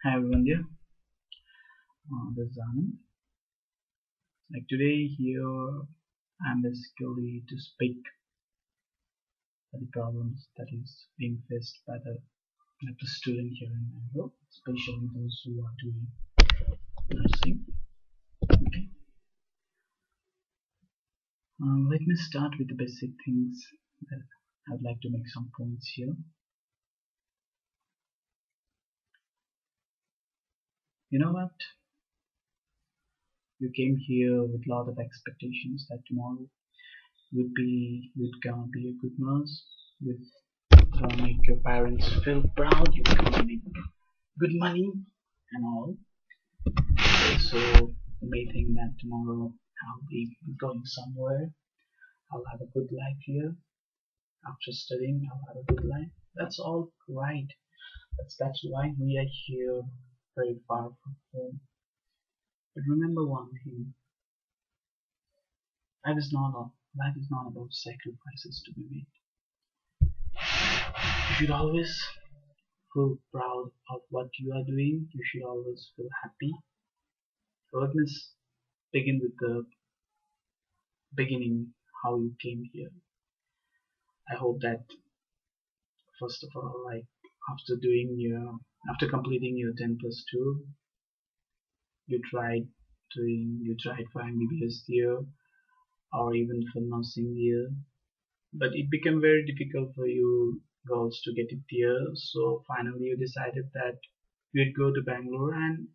Hi everyone there. This is Anand. Like today here I'm basically to speak about the problems that is being faced by the student here in Bangalore, especially those who are doing nursing. Okay. Let me start with the basic things that I'd like to make some points here. You know what? You came here with a lot of expectations that tomorrow you'd gonna be a good nurse, you'd gonna make your parents feel proud, you're gonna make good money and all. So you may think that tomorrow I'll be going somewhere, I'll have a good life here. After studying, I'll have a good life. That's all right. That's why we are here, very far from home. But remember one thing: life is not about sacrifices to be made. You should always feel proud of what you are doing. You should always feel happy. So let me begin with the beginning, how you came here. I hope that first of all, like after completing your 10 plus 2, you tried for MBBS year or even for nursing year, but it became very difficult for you girls to get it here. So finally, you decided that you'd go to Bangalore and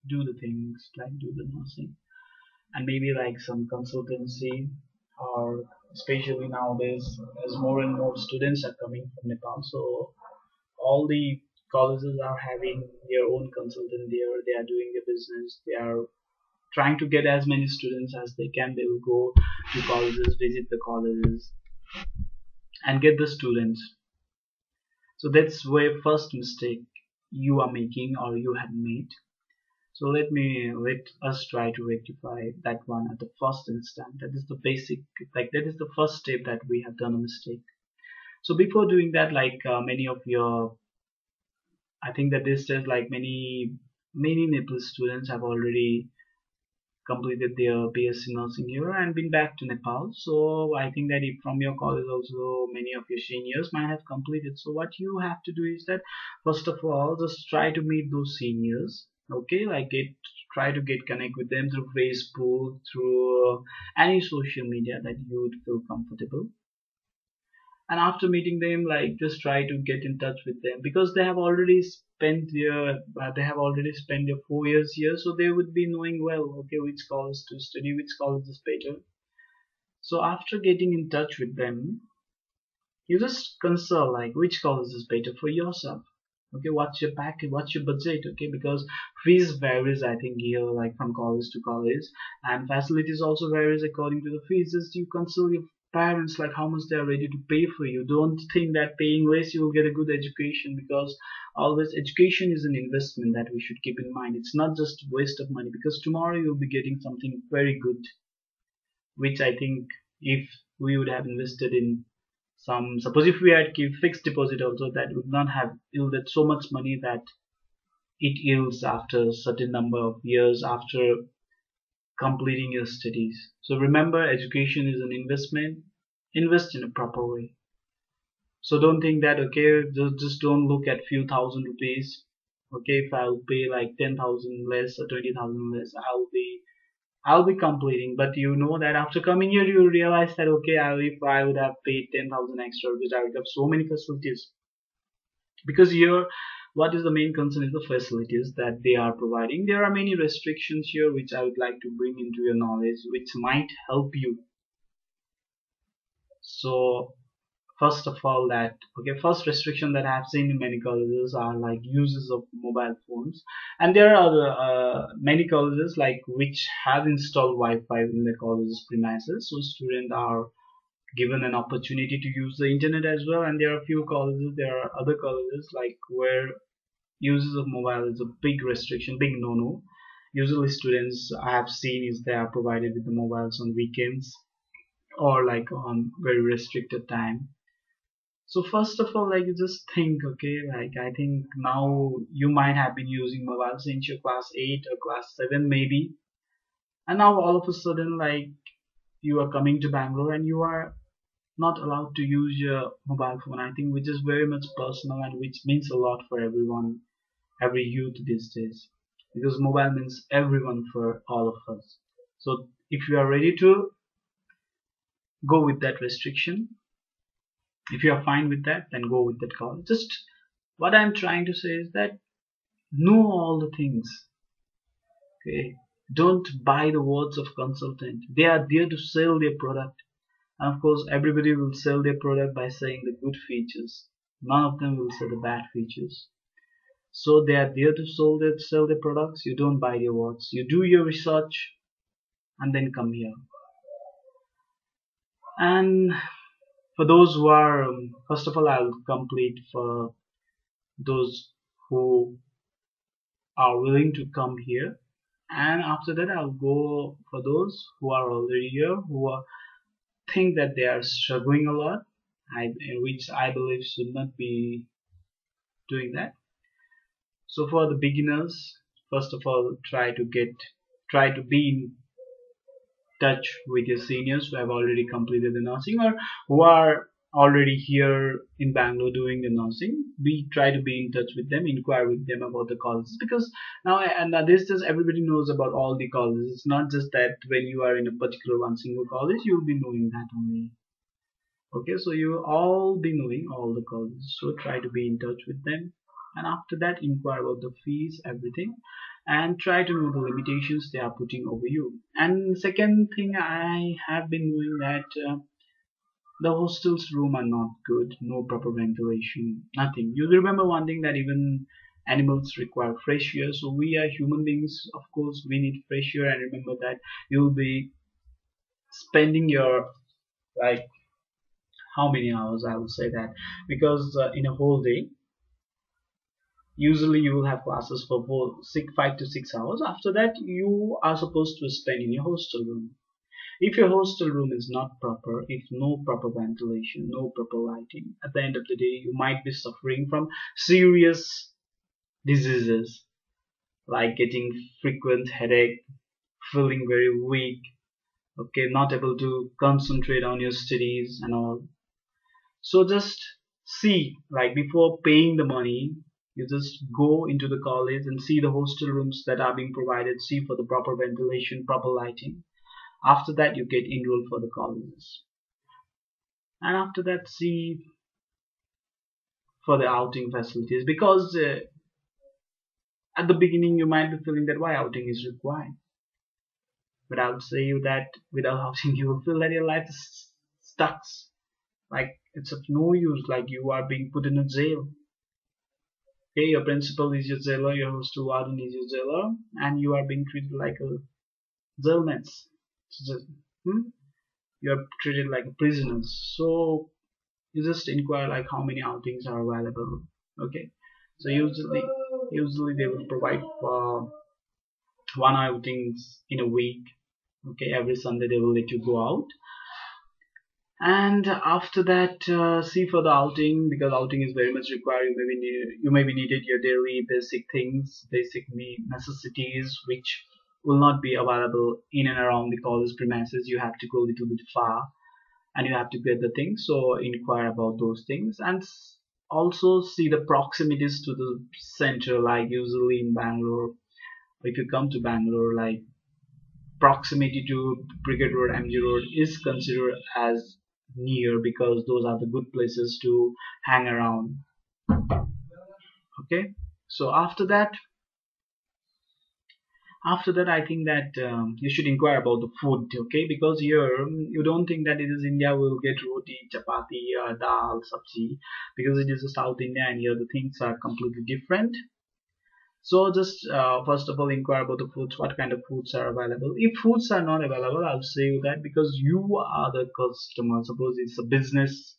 do the things like do the nursing and maybe like some consultancy, or especially nowadays as more and more students are coming from Nepal, so all the colleges are having their own consultant there. They are doing a business, they are trying to get as many students as they can. They will go to colleges, visit the colleges and get the students. So that's where first mistake you are making or you have made. So let us try to rectify that one at the first instant. That is the basic, like that is the first step that we have done a mistake. So before doing that, like many of your, I think that this says like many Nepal students have already completed their BSc Nursing here and been back to Nepal. So I think that if from your college also many of your seniors might have completed. So what you have to do is that first of all just try to meet those seniors. Okay, like try to get connect with them through Facebook, through any social media that you would feel comfortable. And after meeting them, like just try to get in touch with them because they have already spent their 4 years here, so they would be knowing well, okay, which college to study, which college is better. So after getting in touch with them, you just consult like which college is better for yourself. Okay, what's your package, what's your budget? Okay, because fees varies, I think here, like from college to college, and facilities also varies according to the fees. Just you consult your parents like how much they are ready to pay for you. Don't think that paying less you will get a good education, because always education is an investment that we should keep in mind. It's not just waste of money, because tomorrow you'll be getting something very good, which I think if we would have invested in some, suppose if we had keep fixed deposit also, that would not have yielded so much money that it yields after a certain number of years after completing your studies. So remember, education is an investment. Invest in a proper way. So don't think that okay, just don't look at few thousand rupees. Okay, if I'll pay like 10,000 less or 20,000 less, I'll be completing. But you know that after coming here, you realize that okay, if I would have paid 10,000 extra, because I would have so many facilities. Because here, what is the main concern is the facilities that they are providing. There are many restrictions here which I would like to bring into your knowledge, which might help you. So first of all, that okay, first restriction that I have seen in many colleges are like uses of mobile phones, and there are other many colleges like which have installed Wi-Fi in the college's premises, so students are given an opportunity to use the internet as well. And there are few colleges, there are other colleges like where uses of mobile is a big restriction, big no-no. Usually students I have seen is they are provided with the mobiles on weekends or like on very restricted time. So first of all, like you just think, okay, like I think now you might have been using mobile since your class 8 or class 7 maybe, and now all of a sudden like you are coming to Bangalore and you are not allowed to use your mobile phone. I think which is very much personal and which means a lot for everyone, every youth these days, because mobile means everyone for all of us. So if you are ready to go with that restriction, if you are fine with that, then go with that call. Just what I'm trying to say is that know all the things. Okay, don't buy the words of consultant. They are there to sell their product, and of course everybody will sell their product by saying the good features. None of them will say the bad features. So they are there to sell their products. You don't buy their words. You do your research and then come here. And for those who are, first of all, I'll complete for those who are willing to come here, and after that I'll go for those who are already here, who are, think that they are struggling a lot, which I believe should not be doing that. So for the beginners, first of all, try to be in touch with your seniors who have already completed the nursing or who are already here in Bangalore doing the nursing. We try to be in touch with them, inquire with them about the colleges, because now and this just everybody knows about all the colleges. It's not just that when you are in a particular one single college, you'll be knowing that only. Okay, so you will all be knowing all the colleges. So try to be in touch with them, and after that inquire about the fees, everything, and try to know the limitations they are putting over you. And second thing, I have been knowing that the hostels room are not good, no proper ventilation, nothing. You remember one thing, that even animals require fresh air, so we are human beings, of course we need fresh air. And remember that you'll be spending your, like, how many hours, I would say that, because in a whole day usually you will have classes for 5 to 6 hours. After that you are supposed to spend in your hostel room. If your hostel room is not proper, if no proper ventilation, no proper lighting, at the end of the day you might be suffering from serious diseases like getting frequent headache, feeling very weak, okay, not able to concentrate on your studies and all. So just see, like before paying the money, you just go into the college and see the hostel rooms that are being provided, see for the proper ventilation, proper lighting. After that, you get enrolled for the colleges. And after that, see for the outing facilities, because at the beginning you might be feeling that why outing is required. But I would say you that without outing, you will feel that your life is stuck. Like it's of no use, like you are being put in a jail. Okay, your principal is your jailer, your hostel warden is your jailer, and you are being treated like a jailmate. You are treated like a prisoner. So you just inquire like how many outings are available. Okay, so usually they will provide for one outings in a week. Okay, every Sunday they will let you go out. And after that, see for the outing, because outing is very much required. You may be needed your daily basic things, basic necessities, which will not be available in and around the college premises. You have to go a little bit far, and you have to get the things. So inquire about those things, and also see the proximities to the center. Like usually in Bangalore, if you come to Bangalore, like proximity to Brigade Road, MG Road is considered as near, because those are the good places to hang around. Okay, so after that I think that you should inquire about the food. Okay, because here you don't think that it is India will get roti, chapati, dal, sabji, because it is a South India and here the things are completely different. So just first of all inquire about the foods, what kind of foods are available. If foods are not available, I'll say you that because you are the customer. Suppose it's a business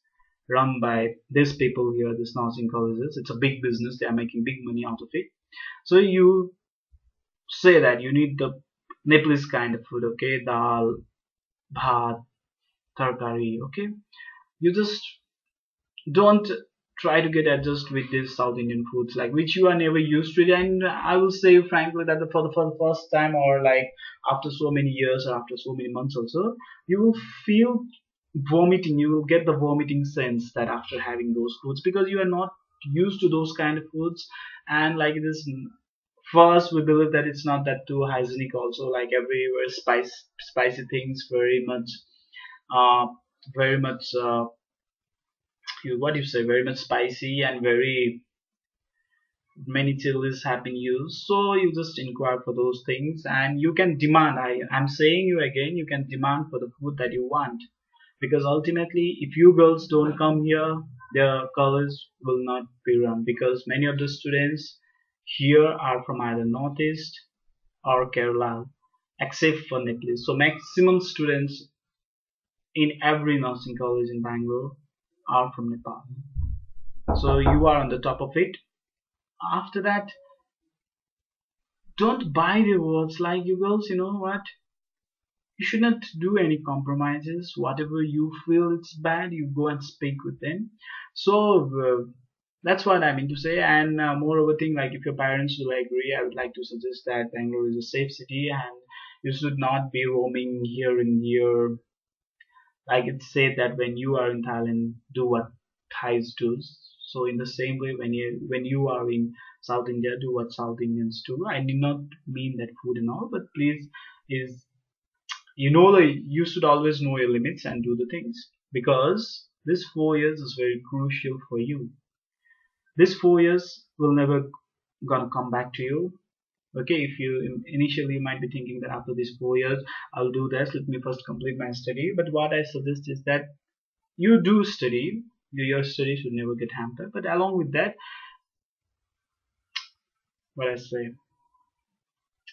run by these people here, this nursing colleges. It's a big business. They are making big money out of it. So you say that you need the Nepalese kind of food, okay? Dal, bhat, tarkari, okay? You just don't try to get adjust with these South Indian foods, like which you are never used to. And I will say frankly that for the first time, or like after so many years or after so many months also, you will feel vomiting. You will get the vomiting sense that after having those foods, because you are not used to those kind of foods. And like this, first we believe that it's not that too hygienic also, like everywhere spicy things, uh very much what do you say, very much spicy, and very many chilies have been used. So you just inquire for those things, and you can demand. I'm saying you again, you can demand for the food that you want, because ultimately if you girls don't come here, the college will not be run, because many of the students here are from either Northeast or Kerala, except for Nepali. So maximum students in every nursing college in Bangalore are from Nepal. So you are on the top of it. After that, don't buy the words, like you girls, you know what? You should not do any compromises. Whatever you feel it's bad, you go and speak with them. So that's what I mean to say. And moreover thing, like if your parents will agree, I would like to suggest that Bangalore is a safe city, and you should not be roaming here and here. Like it's said that when you are in Thailand, do what Thais do. So in the same way, when you are in South India, do what South Indians do. I did not mean that food and all, but please, is you should always know your limits and do the things, because this 4 years is very crucial for you. This 4 years will never gonna come back to you. Okay, if you initially might be thinking that after these 4 years I'll do this, let me first complete my study. But what I suggest is that you do study. Your study should never get hampered, but along with that, what I say,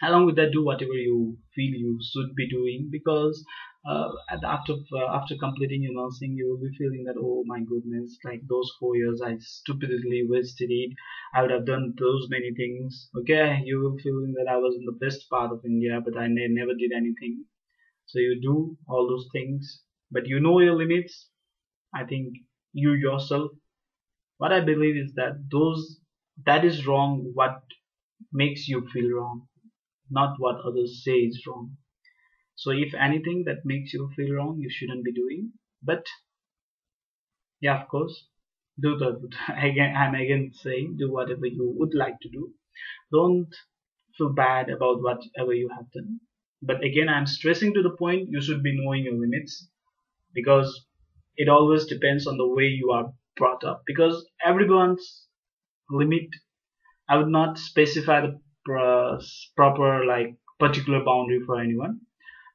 along with that, do whatever you feel you should be doing, because after completing your nursing, you will be feeling that, oh my goodness, like those 4 years I stupidly wasted it. I would have done those many things. Okay, you will feeling that I was in the best part of India, but I never did anything. So you do all those things, but you know your limits. I think you yourself, what I believe is that is wrong. What makes you feel wrong, not what others say is wrong. So if anything that makes you feel wrong, you shouldn't be doing. But yeah, of course, do the again. I'm again saying, do whatever you would like to do. Don't feel bad about whatever you have done. But again, I'm stressing to the point, you should be knowing your limits, because it always depends on the way you are brought up. Because everyone's limit, I would not specify the proper, like particular boundary for anyone.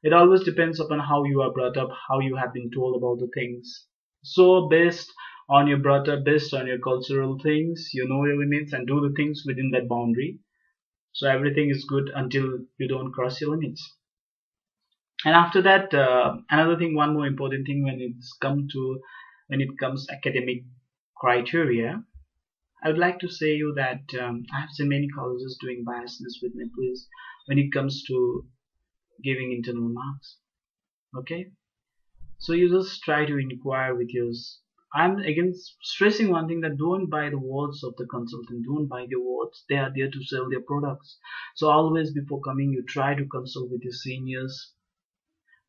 It always depends upon how you are brought up, how you have been told about the things. So based on your brought up, based on your cultural things, you know your limits and do the things within that boundary. So everything is good until you don't cross your limits. And after that, another thing, one more important thing when it comes academic criteria, I would like to say you that I have seen many colleges doing biasness with Nepalese when it comes to giving internal marks. Okay, so you just try to inquire with yours. I'm again stressing one thing, that don't buy the words of the consultant. Don't buy their words. They are there to sell their products. So always before coming, you try to consult with your seniors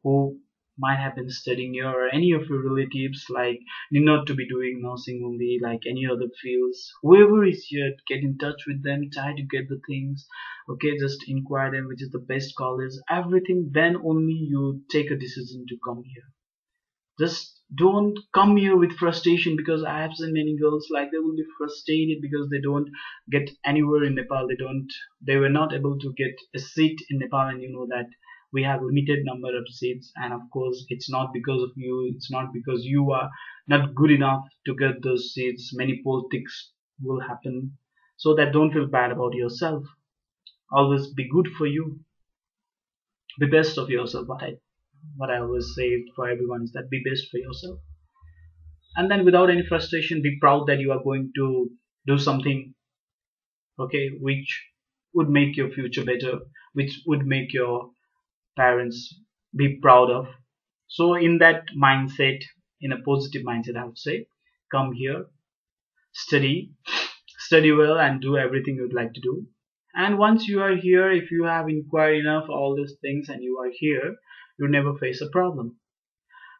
who might have been studying here, or any of your relatives, like need not to be doing nursing only, like any other fields. Whoever is here, get in touch with them, try to get the things. Okay, just inquire them which is the best college, everything. Then only you take a decision to come here. Just don't come here with frustration, because I have seen many girls, like they will be frustrated because they don't get anywhere in Nepal. They were not able to get a seat in Nepal, and you know that we have limited number of seats. And of course, it's not because of you, it's not because you are not good enough to get those seats. Many politics will happen, so that don't feel bad about yourself. Always be good for you, be best of yourself. What I always say for everyone is that be best for yourself. And then without any frustration, be proud that you are going to do something, okay, which would make your future better, which would make your parents be proud of. So in that mindset, in a positive mindset, I would say, come here, study, study well, and do everything you'd like to do. And once you are here, if you have inquired enough all these things and you are here, you never face a problem.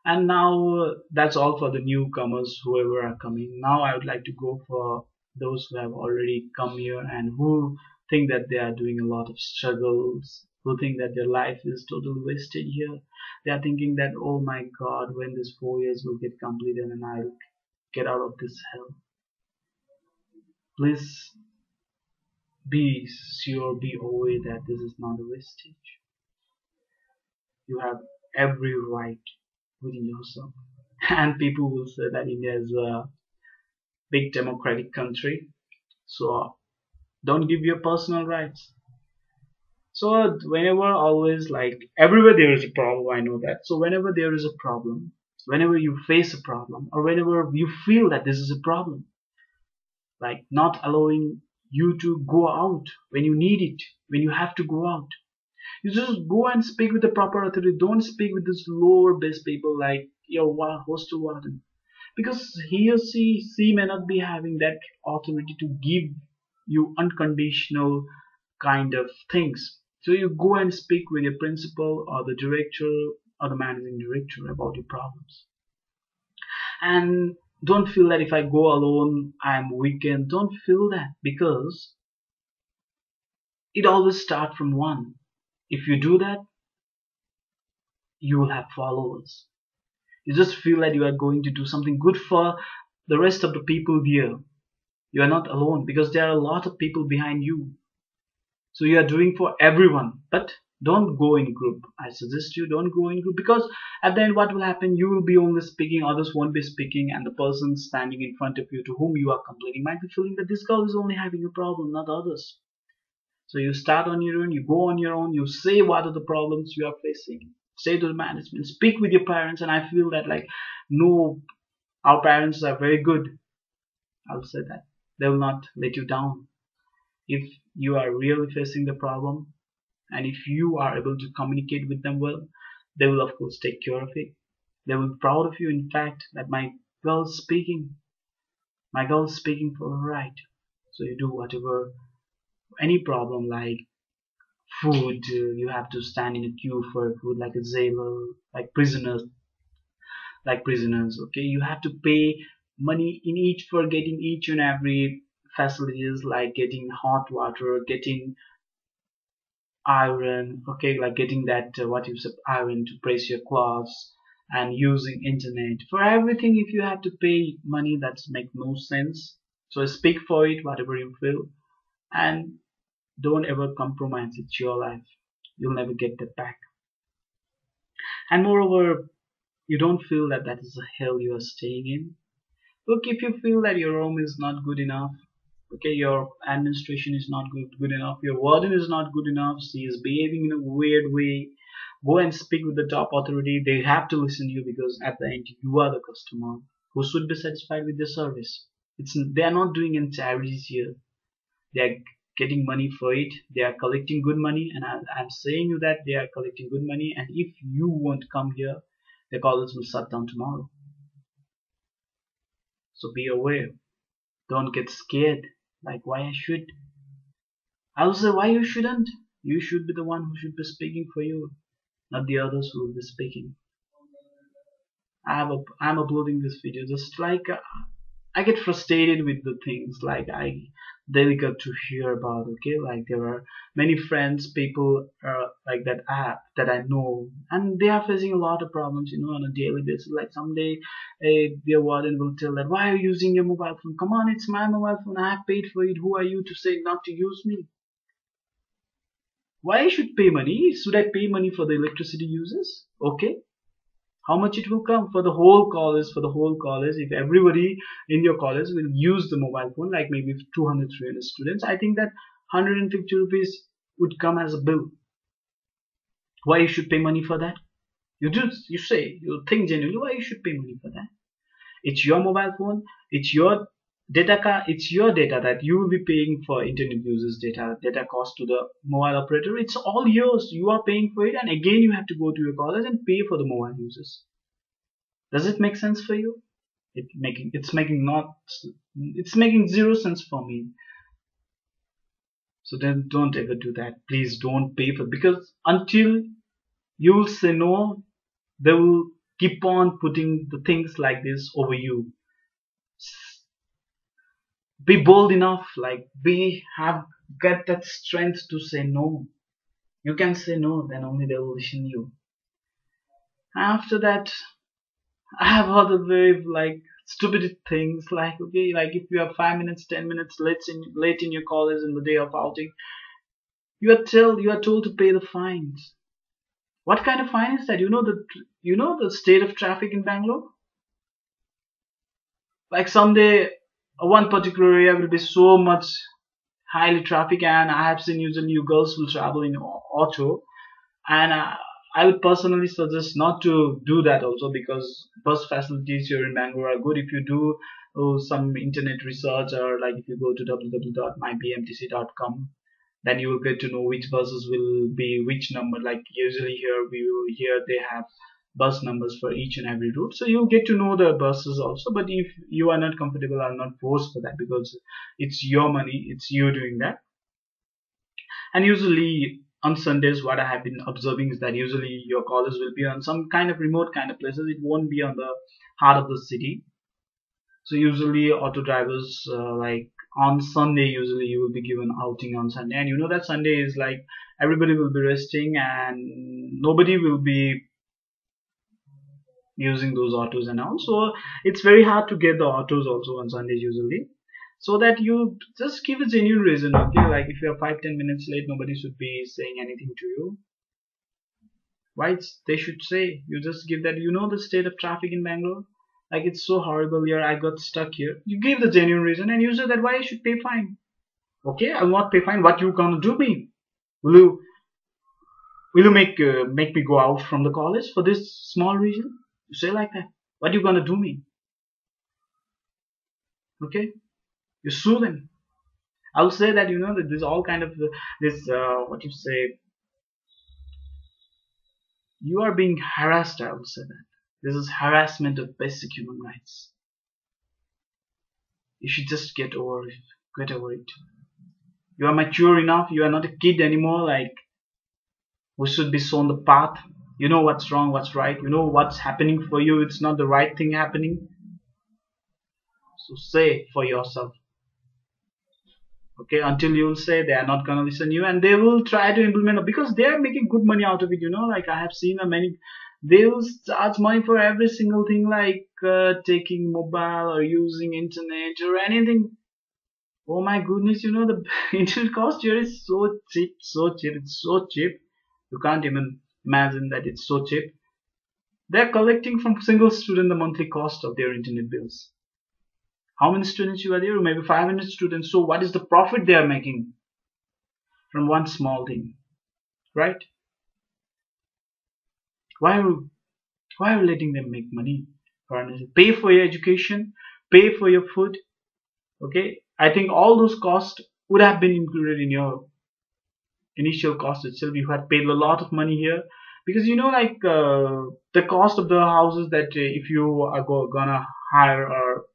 And now that's all for the newcomers, whoever are coming. Now I would like to go for those who have already come here and who think that they are doing a lot of struggles, who think that their life is totally wasted here. They are thinking that, oh my God, when this 4 years will get completed and I'll get out of this hell. Please be sure, be aware that this is not a wastage. You have every right within yourself. And people will say that India is a big democratic country, so don't give your personal rights. So whenever, always, like everywhere there is a problem, I know that. So whenever there is a problem, whenever you face a problem, or whenever you feel that this is a problem, like not allowing you to go out when you need it, when you have to go out, you just go and speak with the proper authority. Don't speak with this lower base people like your hostel warden, because he or she may not be having that authority to give you unconditional kind of things. So you go and speak with your principal or the director or the managing director about your problems. And don't feel that if I go alone I'm weakened. Don't feel that, because it always starts from one. If you do that, you will have followers. You just feel that you are going to do something good for the rest of the people here. You are not alone, because there are a lot of people behind you. So you are doing for everyone. But don't go in group. I suggest you don't go in group, because at the end what will happen, you will be only speaking, others won't be speaking, and the person standing in front of you to whom you are complaining might be feeling that this girl is only having a problem, not others. So you start on your own, you go on your own, you say what are the problems you are facing, say to the management, speak with your parents. And I feel that, like, no, our parents are very good. I'll say that they will not let you down. If you are really facing the problem, and if you are able to communicate with them well, they will of course take care of it. They will be proud of you, in fact, that my girl is speaking for her right. So you do whatever, any problem like food, you have to stand in a queue for food like a jailer, like prisoners, okay, you have to pay money in each for getting each and every facilities, like getting hot water, getting iron, okay, like getting that what you said, iron to press your clothes, and using internet for everything. If you have to pay money, that's make no sense. So speak for it, whatever you feel, and don't ever compromise. It's your life, you'll never get that back. And moreover, you don't feel that that is a hell you are staying in. Look, if you feel that your room is not good enough, okay, your administration is not good enough, your warden is not good enough, she is behaving in a weird way, go and speak with the top authority. They have to listen to you, because at the end you are the customer who should be satisfied with the service. They are not doing any charities here. They are getting money for it. They are collecting good money, and I'm saying you that they are collecting good money. And if you won't come here, the college will shut down tomorrow. So be aware. Don't get scared. Like, why I should? I'll say why you shouldn't. You should be the one who should be speaking for you, not the others who will be speaking. I'm uploading this video just like I get frustrated with the things like I daily got to hear about. Okay, like there are many friends, people like that app that I know, and they are facing a lot of problems, on a daily basis. Like someday, their warden will tell that, why are you using your mobile phone? Come on, it's my mobile phone. I have paid for it. Who are you to say not to use me? Why I should pay money? Should I pay money for the electricity uses? Okay, how much it will come for the whole college? If everybody in your college will use the mobile phone, like maybe 200 300 students, I think that 150 rupees would come as a bill. Why you should pay money for that? You think genuinely why you should pay money for that? It's your mobile phone, it's your it's your data that you will be paying for. Internet users data cost to the mobile operator, it's all yours. You are paying for it, and again you have to go to your college and pay for the mobile users. Does it make sense for you? It's making zero sense for me. So then don't ever do that. Please don't pay for, because until you will say no, they will keep on putting the things like this over you. Be bold enough, like be have get that strength to say no. You can say no, then only they will listen you. After that, I have other very like stupid things, like okay, like if you have 5 minutes, 10 minutes late in your college in the day of outing, you are told to pay the fines. What kind of fine is that? You know the state of traffic in Bangalore. Like someday, one particular area will be so much highly traffic, and I have seen usually you girls will travel in auto, and I would personally suggest not to do that also, because bus facilities here in Bangalore are good if you do some internet research, or like if you go to www.mybmtc.com, then you will get to know which buses will be which number. Like usually here they have bus numbers for each and every route, so you'll get to know the buses also. But if you are not comfortable, I'll not force for that, because it's your money, it's you doing that. And usually on Sundays, what I have been observing is that usually your college will be on some kind of remote kind of places. It won't be on the heart of the city. So usually auto drivers, like on Sunday, usually you will be given outing on Sunday, and you know that Sunday is like everybody will be resting and nobody will be using those autos and all. So it's very hard to get the autos also on Sundays usually. So that you just give a genuine reason, okay? Like if you are 5-10 minutes late, nobody should be saying anything to you. Why they should say? You just give that. You know the state of traffic in Bangalore. Like it's so horrible here. I got stuck here. You give the genuine reason, and you say that why I should pay fine. Okay, I'll not pay fine. What you gonna do me? Will you will you make me go out from the college for this small reason? You say like that. What you gonna do me? Okay, you sue them. I'll say that that there's all kind of this what you say, you are being harassed. I will say that this is harassment of basic human rights. You should just get over it. You are mature enough. You are not a kid anymore. Like we should be shown the path. You know what's wrong, what's right. You know what's happening for you. It's not the right thing happening. So say for yourself. Okay, until you will say, they are not gonna listen to you, and they will try to implement it, because they are making good money out of it. Like I have seen many, they will charge money for every single thing, like taking mobile or using internet or anything. Oh my goodness, the internet cost here is so cheap, so cheap. It's so cheap. You can't even imagine that it's so cheap. They're collecting from single student the monthly cost of their internet bills. How many students you are there? Maybe 500 students. So what is the profit they are making from one small thing, right? Why are we letting them make money? Pay for your education, pay for your food. Okay, I think all those costs would have been included in your initial cost itself. You had paid a lot of money here, because like the cost of the houses that if you are gonna hire, or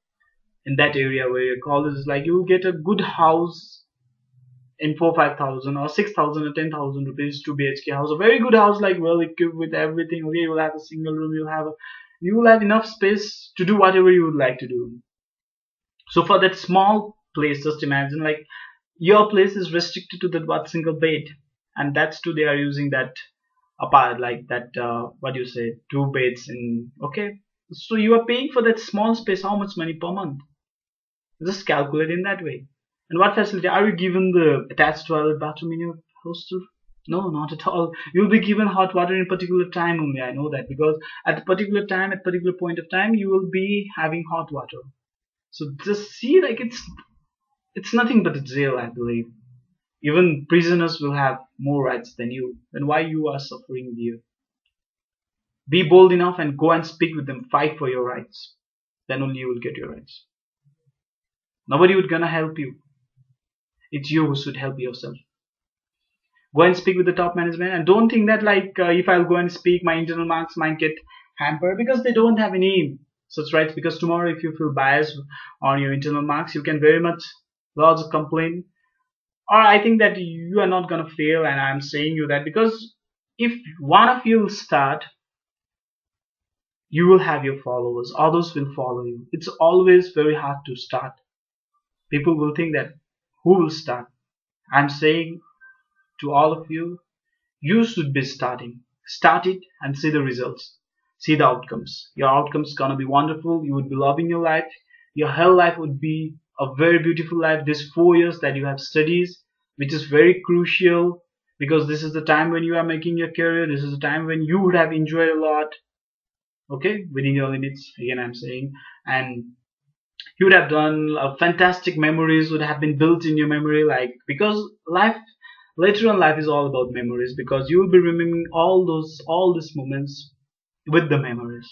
in that area where your college is, like you will get a good house in 4-5 thousand or 6,000 or 10,000 rupees, 2 BHK house, a very good house, like well equipped with everything. Okay, you will have a single room, you will have enough space to do whatever you would like to do. So for that small place, just imagine like your place is restricted to that one single bed, and that's too they are using that apart, like that what do you say, 2 beds in. Okay, so you are paying for that small space how much money per month? Just calculate in that way. And what facility are you given? The attached toilet, bathroom in your hostel? No, not at all. You'll be given hot water in a particular time only. I know that, because at a particular time, at particular point of time, you will be having hot water. So just see, like it's nothing but a jail, I believe. Even prisoners will have more rights than you. Then why you are suffering here? Be bold enough and go and speak with them. Fight for your rights. Then only you will get your rights. Nobody would gonna help you. It's you who should help yourself. Go and speak with the top management, and don't think that like if I'll go and speak, my internal marks might get hampered, because they don't have any such rights, because tomorrow if you feel biased on your internal marks, you can very much lodge a complaint. Or I think that you are not gonna fail, and I'm saying you that because if one of you will start, you will have your followers, others will follow you. It's always very hard to start. People will think that who will start. I'm saying to all of you, you should be starting. Start it and see the results. See the outcomes. Your outcomes gonna be wonderful. You would be loving your life. Your whole life would be a very beautiful life. This 4 years that you have studies, which is very crucial, because this is the time when you are making your career. This is the time when you would have enjoyed a lot. Okay, within your limits. Again, I'm saying, and you would have done fantastic memories would have been built in your memory, like, because life later on life is all about memories, because you will be remembering all these moments with the memories.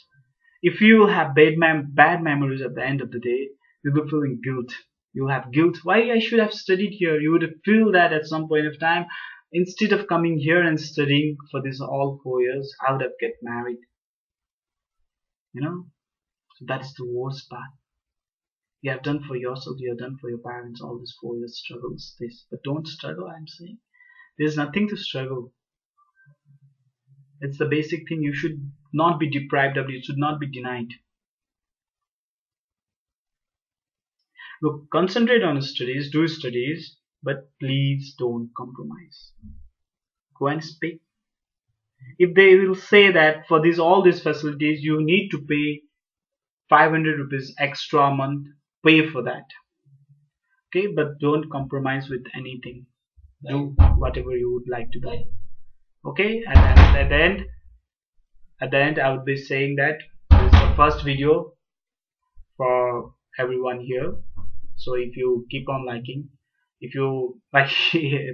If you have bad memories at the end of the day, you'll be feeling guilt. You'll have guilt, why I should have studied here. You would feel that at some point of time, instead of coming here and studying for this all 4 years, I would have get married, you know. So that's the worst part. You have done for yourself, you have done for your parents all these 4 years struggles, this, but don't struggle. I'm saying there's nothing to struggle. It's the basic thing. You should not be deprived of it. You should not be denied. Look, concentrate on studies, do studies, but please don't compromise. Go and speak. If they will say that for these all these facilities you need to pay 500 rupees extra a month, pay for that. Okay, but don't compromise with anything. Do whatever you would like to do. Okay, and at the end I would be saying that this is the first video for everyone here. So if you keep on liking, if you like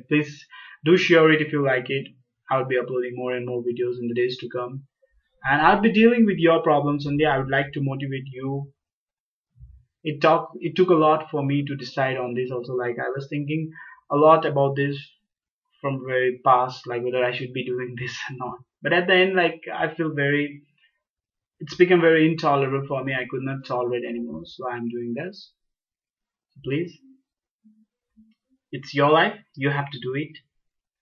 please do share it if you like it. I will be uploading more and more videos in the days to come, and I'll be dealing with your problems only. I would like to motivate you. It took a lot for me to decide on this also. Like, I was thinking a lot about this from very past, like whether I should be doing this or not. But at the end, like, I feel very, it's become very intolerable for me. I could not tolerate anymore, so I'm doing this. So please, it's your life. You have to do it.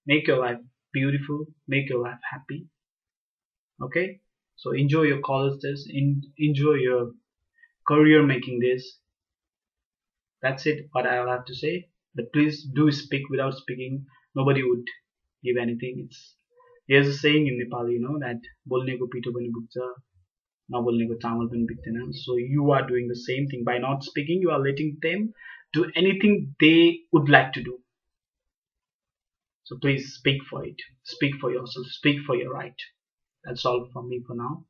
Make your life beautiful. Make your life happy. Okay? So enjoy your college days. Enjoy your career making days. That's it. What I'll have to say. But please do speak. Without speaking, nobody would give anything. There's a saying in Nepali, that बोल्ने को पिठो पनि दुख्छ, नबोल्नेको चामल पनि बिक्दैन. So you are doing the same thing. By not speaking, you are letting them do anything they would like to do. So please speak for it. Speak for yourself. Speak for your right. That's all from me for now.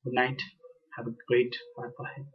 Good night. Have a great life ahead.